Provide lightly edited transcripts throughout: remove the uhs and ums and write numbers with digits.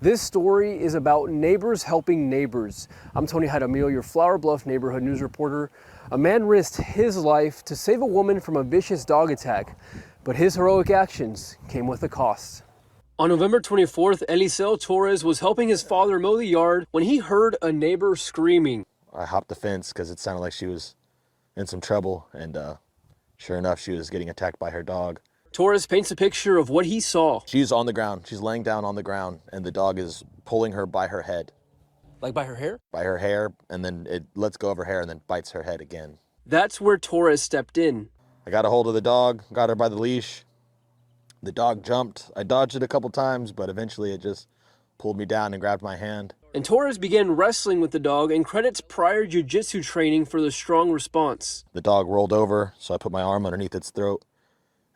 This story is about neighbors helping neighbors. I'm Tony Jaramillo, your Flower Bluff neighborhood news reporter. A man risked his life to save a woman from a vicious dog attack, but his heroic actions came with a cost. On November 24th, Eliseo Torres was helping his father mow the yard when he heard a neighbor screaming. I hopped the fence because it sounded like she was in some trouble, and sure enough, she was getting attacked by her dog. Torres paints a picture of what he saw. She's on the ground. She's laying down on the ground, and the dog is pulling her by her head. Like by her hair? By her hair, and then it lets go of her hair and then bites her head again. That's where Torres stepped in. I got a hold of the dog, got her by the leash. The dog jumped. I dodged it a couple times, but eventually it just pulled me down and grabbed my hand. And Torres began wrestling with the dog and credits prior jiu-jitsu training for the strong response. The dog rolled over, so I put my arm underneath its throat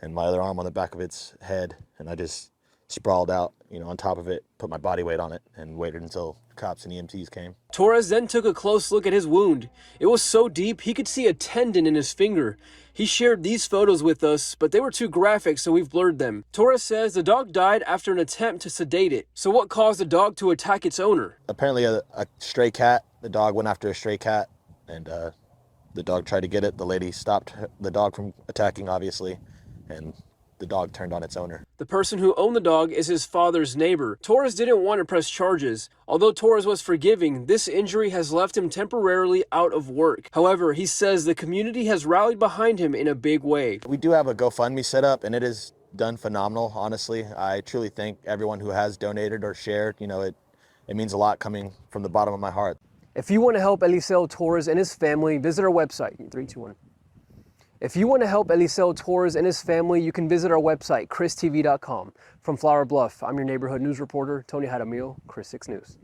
and my other arm on the back of its head, and I just sprawled out, on top of it, put my body weight on it, and waited until cops and EMTs came. Torres then took a close look at his wound. It was so deep, he could see a tendon in his finger. He shared these photos with us, but they were too graphic, so we've blurred them. Torres says the dog died after an attempt to sedate it. So what caused the dog to attack its owner? Apparently a stray cat. The dog went after a stray cat, and the dog tried to get it. The lady stopped the dog from attacking, obviously, and the dog turned on its owner. The person who owned the dog is his father's neighbor. Torres didn't want to press charges. Although Torres was forgiving, this injury has left him temporarily out of work. However, he says the community has rallied behind him in a big way. We do have a GoFundMe set up, and it is done phenomenal, honestly. I truly thank everyone who has donated or shared. It means a lot coming from the bottom of my heart. If you want to help Eliseo Torres and his family, visit our website. 3, 2, 1. If you want to help Eliseo Torres and his family, you can visit our website, christv.com. From Flower Bluff, I'm your neighborhood news reporter, Tony Jaramillo, Chris 6 News.